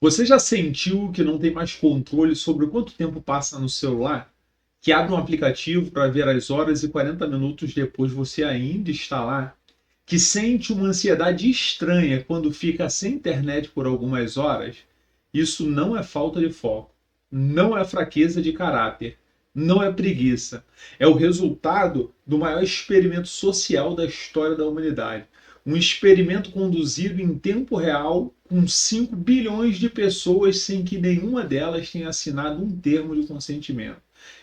Você já sentiu que não tem mais controle sobre o quanto tempo passa no celular? Que abre um aplicativo para ver as horas e 40 minutos depois você ainda está lá? Que sente uma ansiedade estranha quando fica sem internet por algumas horas? Isso não é falta de foco, não é fraqueza de caráter, não é preguiça. É o resultado do maior experimento social da história da humanidade. Um experimento conduzido em tempo real com 5 bilhões de pessoas sem que nenhuma delas tenha assinado um termo de consentimento.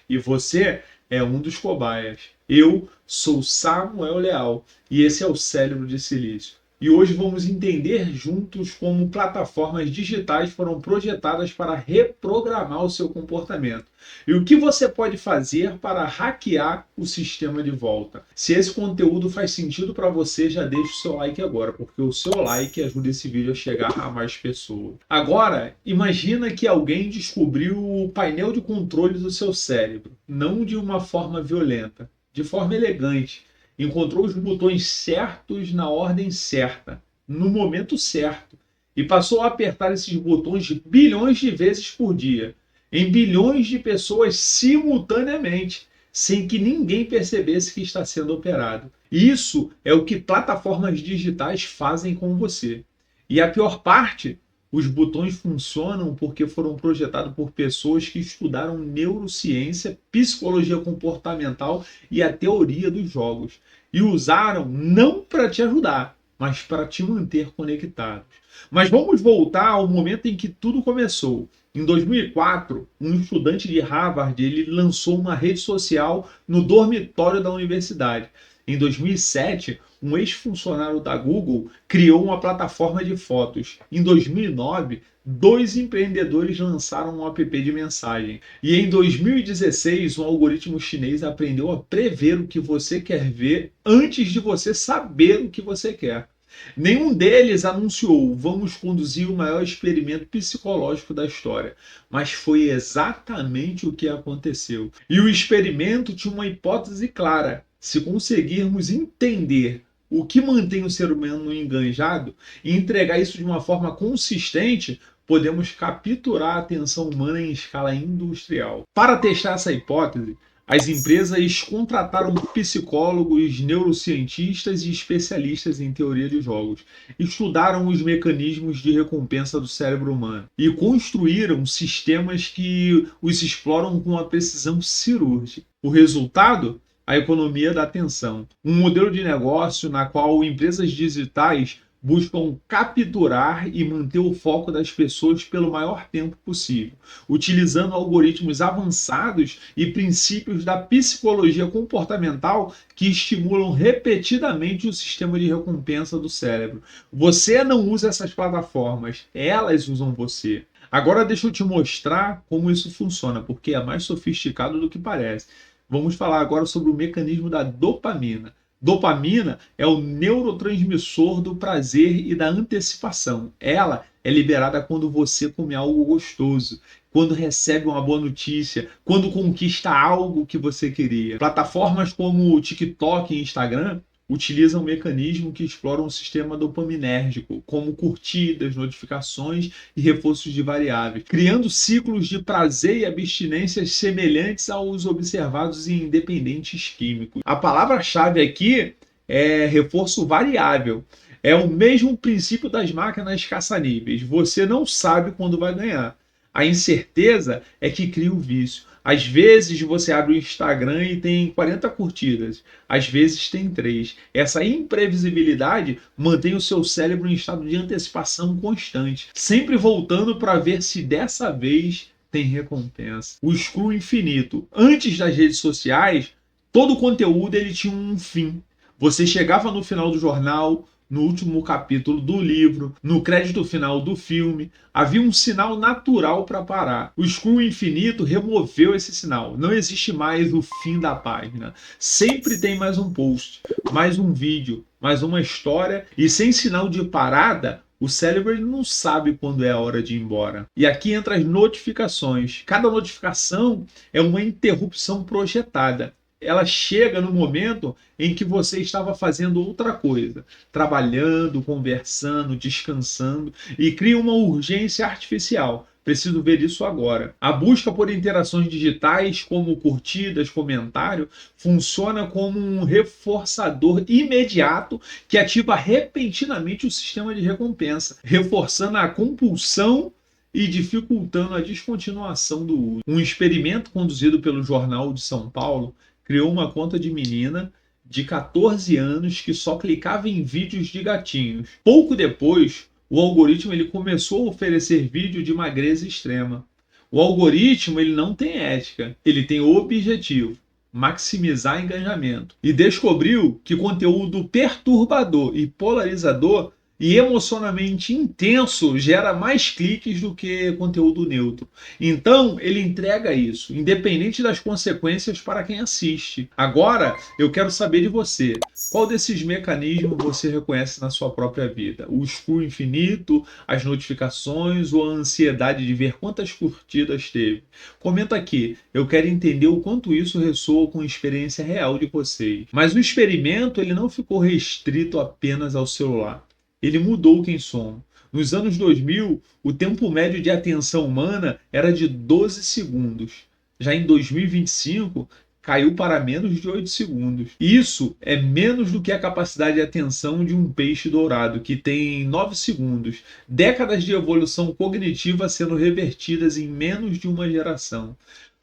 E você é um dos cobaias. Eu sou Samuel Leal e esse é o Cérebro de Silício. E hoje vamos entender juntos como plataformas digitais foram projetadas para reprogramar o seu comportamento. E o que você pode fazer para hackear o sistema de volta. Se esse conteúdo faz sentido para você, já deixa o seu like agora, porque o seu like ajuda esse vídeo a chegar a mais pessoas. Agora, imagina que alguém descobriu o painel de controle do seu cérebro, não de uma forma violenta, de forma elegante. Encontrou os botões certos na ordem certa, no momento certo, e passou a apertar esses botões bilhões de vezes por dia, em bilhões de pessoas simultaneamente, sem que ninguém percebesse que está sendo operado. Isso é o que plataformas digitais fazem com você. E a pior parte, os botões funcionam porque foram projetados por pessoas que estudaram neurociência, psicologia comportamental e a teoria dos jogos. E usaram não para te ajudar, mas para te manter conectado. Mas vamos voltar ao momento em que tudo começou. Em 2004, um estudante de Harvard ele lançou uma rede social no dormitório da universidade. Em 2007, um ex-funcionário da Google criou uma plataforma de fotos. Em 2009, dois empreendedores lançaram um app de mensagem. E em 2016, um algoritmo chinês aprendeu a prever o que você quer ver antes de você saber o que você quer. Nenhum deles anunciou: vamos conduzir o maior experimento psicológico da história. Mas foi exatamente o que aconteceu. E o experimento tinha uma hipótese clara: se conseguirmos entender o que mantém o ser humano enganjado e entregar isso de uma forma consistente, podemos capturar a atenção humana em escala industrial. Para testar essa hipótese, as empresas contrataram psicólogos, neurocientistas e especialistas em teoria de jogos, estudaram os mecanismos de recompensa do cérebro humano e construíram sistemas que os exploram com uma precisão cirúrgica. O resultado? A economia da atenção. Um modelo de negócio na qual empresas digitais buscam capturar e manter o foco das pessoas pelo maior tempo possível, utilizando algoritmos avançados e princípios da psicologia comportamental que estimulam repetidamente o sistema de recompensa do cérebro. Você não usa essas plataformas, elas usam você. Agora deixa eu te mostrar como isso funciona, porque é mais sofisticado do que parece. Vamos falar agora sobre o mecanismo da dopamina. Dopamina é o neurotransmissor do prazer e da antecipação. Ela é liberada quando você come algo gostoso, quando recebe uma boa notícia, quando conquista algo que você queria. Plataformas como o TikTok e Instagram utilizam um mecanismo que explora um sistema dopaminérgico, como curtidas, notificações e reforços de variáveis, criando ciclos de prazer e abstinência semelhantes aos observados em dependentes químicos. A palavra-chave aqui é reforço variável. É o mesmo princípio das máquinas caça-níveis. Você não sabe quando vai ganhar. A incerteza é que cria o vício. Às vezes você abre o Instagram e tem 40 curtidas, às vezes tem 3. Essa imprevisibilidade mantém o seu cérebro em estado de antecipação constante, sempre voltando para ver se dessa vez tem recompensa. O scroll infinito. Antes das redes sociais, todo o conteúdo ele tinha um fim. Você chegava no final do jornal, no último capítulo do livro, no crédito final do filme, havia um sinal natural para parar. O scroll infinito removeu esse sinal. Não existe mais o fim da página. Sempre tem mais um post, mais um vídeo, mais uma história, e sem sinal de parada, o cérebro ele não sabe quando é a hora de ir embora. E aqui entra as notificações. Cada notificação é uma interrupção projetada. ela chega no momento em que você estava fazendo outra coisa, trabalhando, conversando, descansando, e cria uma urgência artificial. Preciso ver isso agora. A busca por interações digitais, como curtidas, comentário, funciona como um reforçador imediato que ativa repentinamente o sistema de recompensa, reforçando a compulsão e dificultando a descontinuação do uso. Um experimento conduzido pelo Jornal de São Paulo criou uma conta de menina de 14 anos que só clicava em vídeos de gatinhos. Pouco depois, o algoritmo ele começou a oferecer vídeo de magreza extrema. O algoritmo ele não tem ética, ele tem o objetivo: maximizar engajamento. E descobriu que conteúdo perturbador e polarizador e emocionalmente intenso gera mais cliques do que conteúdo neutro. Então, ele entrega isso, independente das consequências para quem assiste. Agora, eu quero saber de você. Qual desses mecanismos você reconhece na sua própria vida? O scroll infinito, as notificações ou a ansiedade de ver quantas curtidas teve? Comenta aqui, eu quero entender o quanto isso ressoa com a experiência real de vocês. Mas o experimento ele não ficou restrito apenas ao celular. Ele mudou quem somos. Nos anos 2000, o tempo médio de atenção humana era de 12 segundos. Já em 2025, caiu para menos de 8 segundos. Isso é menos do que a capacidade de atenção de um peixe dourado, que tem 9 segundos. Décadas de evolução cognitiva sendo revertidas em menos de uma geração.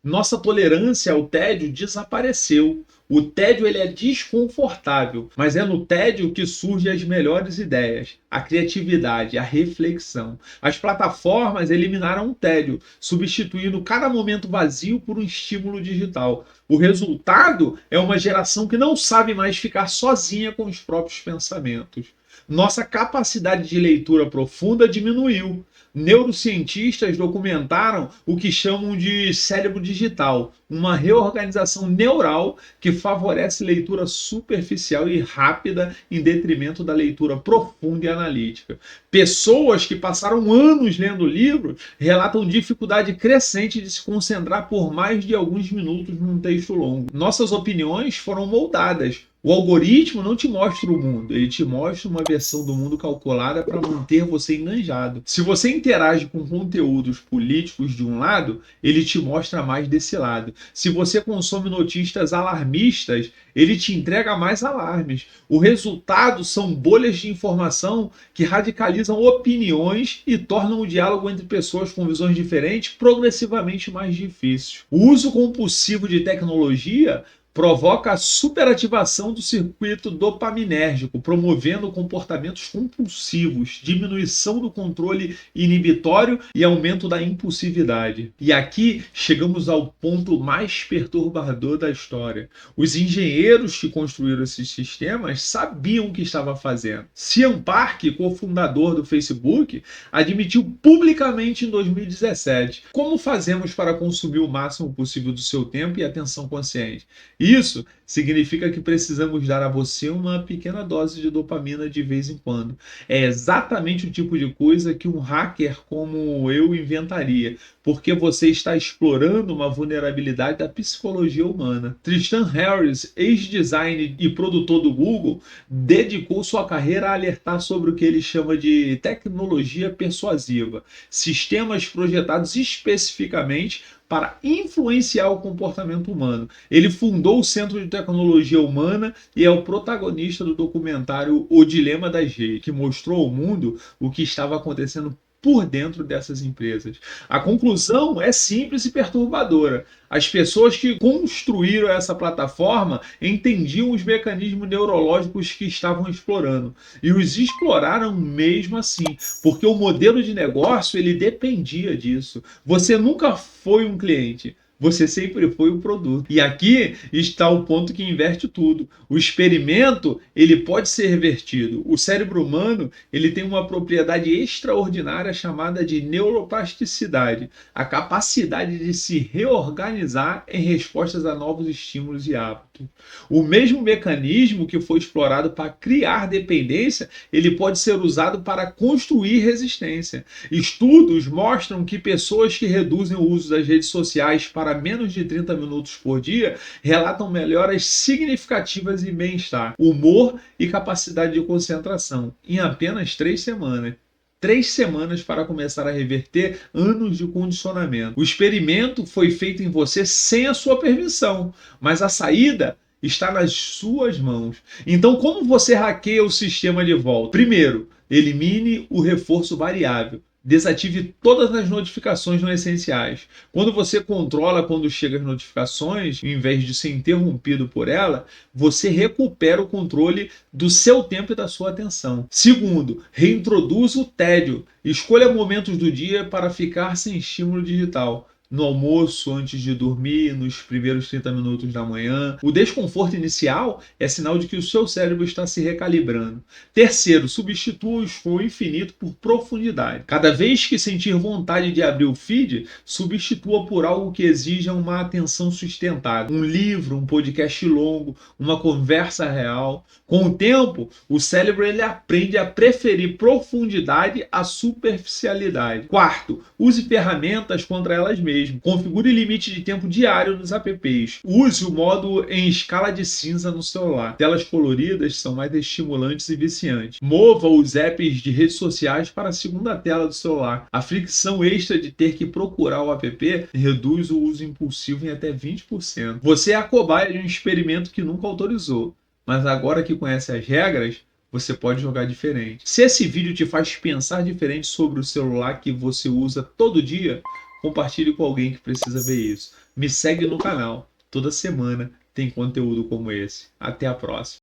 Nossa tolerância ao tédio desapareceu. O tédio ele é desconfortável, mas é no tédio que surgem as melhores ideias, a criatividade, a reflexão. As plataformas eliminaram o tédio, substituindo cada momento vazio por um estímulo digital. O resultado é uma geração que não sabe mais ficar sozinha com os próprios pensamentos. Nossa capacidade de leitura profunda diminuiu. Neurocientistas documentaram o que chamam de cérebro digital, uma reorganização neural que favorece leitura superficial e rápida em detrimento da leitura profunda e analítica. Pessoas que passaram anos lendo livros relatam dificuldade crescente de se concentrar por mais de alguns minutos num texto longo. Nossas opiniões foram moldadas. O algoritmo não te mostra o mundo, ele te mostra uma versão do mundo calculada para manter você enganjado. Se você interage com conteúdos políticos de um lado, ele te mostra mais desse lado. Se você consome notícias alarmistas, ele te entrega mais alarmes. O resultado são bolhas de informação que radicalizam opiniões e tornam o diálogo entre pessoas com visões diferentes progressivamente mais difícil. O uso compulsivo de tecnologia provoca a superativação do circuito dopaminérgico, promovendo comportamentos compulsivos, diminuição do controle inibitório e aumento da impulsividade. E aqui chegamos ao ponto mais perturbador da história. Os engenheiros que construíram esses sistemas sabiam o que estavam fazendo. Cian Park, cofundador do Facebook, admitiu publicamente em 2017: como fazemos para consumir o máximo possível do seu tempo e atenção consciente? Isso significa que precisamos dar a você uma pequena dose de dopamina de vez em quando. É exatamente o tipo de coisa que um hacker como eu inventaria, porque você está explorando uma vulnerabilidade da psicologia humana. Tristan Harris, ex-designer e produtor do Google, dedicou sua carreira a alertar sobre o que ele chama de tecnologia persuasiva, sistemas projetados especificamente para influenciar o comportamento humano. Ele fundou o Centro de Tecnologia Humana e é o protagonista do documentário O Dilema das Redes, que mostrou ao mundo o que estava acontecendo por dentro dessas empresas. A conclusão é simples e perturbadora. As pessoas que construíram essa plataforma entendiam os mecanismos neurológicos que estavam explorando e os exploraram mesmo assim, porque o modelo de negócio ele dependia disso. Você nunca foi um cliente. Você sempre foi o produto. E aqui está o ponto que inverte tudo. O experimento, ele pode ser revertido. O cérebro humano, ele tem uma propriedade extraordinária chamada de neuroplasticidade, a capacidade de se reorganizar em respostas a novos estímulos e hábitos. hábito. O mesmo mecanismo que foi explorado para criar dependência, ele pode ser usado para construir resistência. Estudos mostram que pessoas que reduzem o uso das redes sociais para menos de 30 minutos por dia relatam melhoras significativas em bem-estar, humor e capacidade de concentração em apenas 3 semanas. 3 semanas para começar a reverter anos de condicionamento. O experimento foi feito em você sem a sua permissão, mas a saída está nas suas mãos. Então, como você hackeia o sistema de volta? Primeiro, elimine o reforço variável. Desative todas as notificações não essenciais. Quando você controla quando chegam as notificações, em vez de ser interrompido por ela, você recupera o controle do seu tempo e da sua atenção. Segundo, reintroduza o tédio. Escolha momentos do dia para ficar sem estímulo digital. No almoço, antes de dormir, nos primeiros 30 minutos da manhã. O desconforto inicial é sinal de que o seu cérebro está se recalibrando. Terceiro, substitua o esforço infinito por profundidade. Cada vez que sentir vontade de abrir o feed, substitua por algo que exija uma atenção sustentada. Um livro, um podcast longo, uma conversa real. Com o tempo, o cérebro ele aprende a preferir profundidade à superficialidade. Quarto, use ferramentas contra elas mesmas. Configure limite de tempo diário nos apps. Use o modo em escala de cinza no celular. Telas coloridas são mais estimulantes e viciantes. Mova os apps de redes sociais para a segunda tela do celular. A fricção extra de ter que procurar o app reduz o uso impulsivo em até 20%. Você é a cobaia de um experimento que nunca autorizou, mas agora que conhece as regras, você pode jogar diferente. Se esse vídeo te faz pensar diferente sobre o celular que você usa todo dia, compartilhe com alguém que precisa ver isso. Me segue no canal. Toda semana tem conteúdo como esse. Até a próxima.